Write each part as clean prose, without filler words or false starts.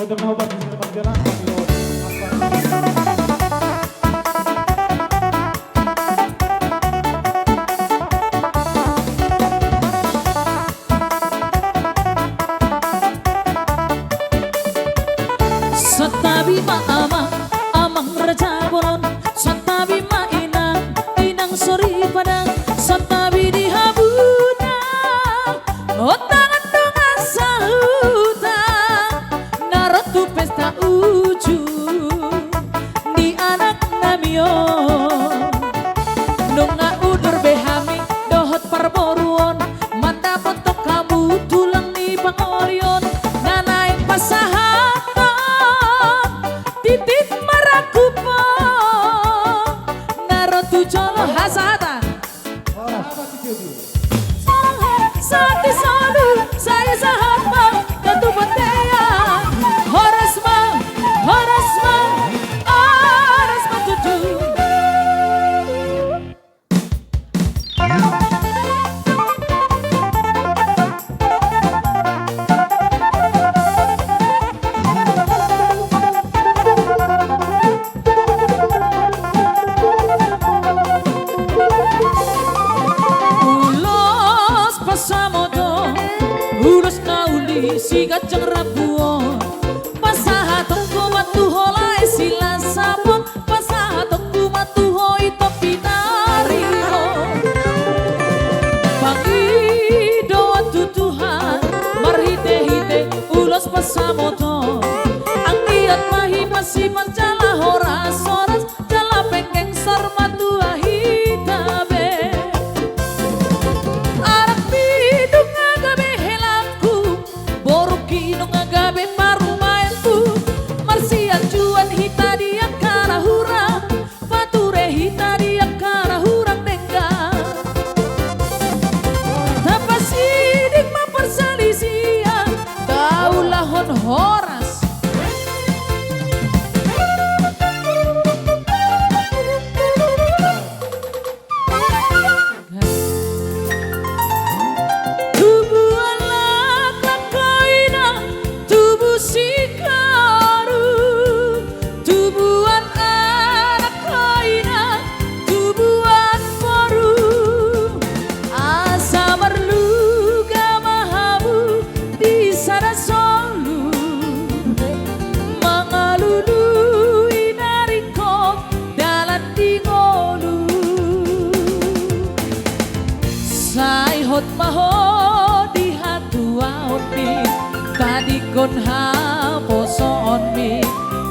Untuk nobat di sini panggilan Satabi ma'ama, amang raja boron. Satabi ma'inang, inang sori padang. Satabi di habuna, otangan dongan sahutang. Narotu pesta uju, di anak namio. Nunga udur behami, dohot parboruon. Manda potok kamu tulang ni pangorion. Nanaing pasahan. Titit marakupo narotu jolo hasatan sati solu saya sahatma tentu batean horasma tujuh. Ulos kauli si gajang rabuon pasahatok kumatu holai sila sapon pasahatok kumatu hoi topi nariro pangido tutuhan marhite-hite ulos pasamoto ang diat mahi masih mencala horas-horas jala pengkeng sarmatu ahitabe gabe marumaentu marsian juan hita dia kana hurang pature hita dia kana hurang dengga tapasidik mapersalisian taulahon horas hot maho di hatua hoti tadi kon ha poso on mi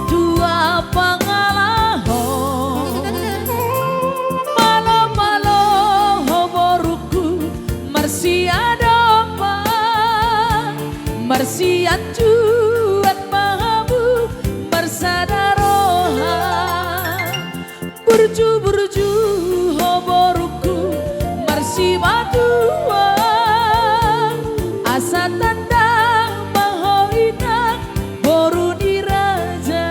dua pangalaho malo hoboruku marsia domba marsia juat mahamu marsadaroha burju hoboruku marsi madua asa tanda mahoina boru diraja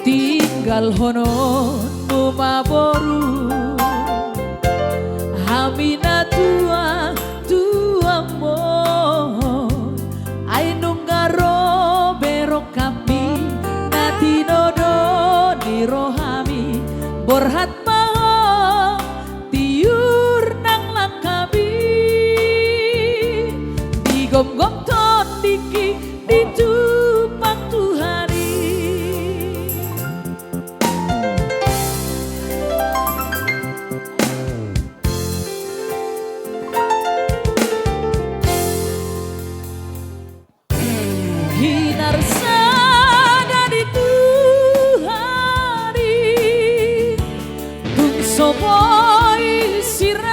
tinggal hono numa boru hamina tua mon ay nungaro bero kami nati nodo di rohami borhat maho tiur nang langkabi digom-gom ton diki ditupang tuhari hinar sada di tuhari tung soboi sirah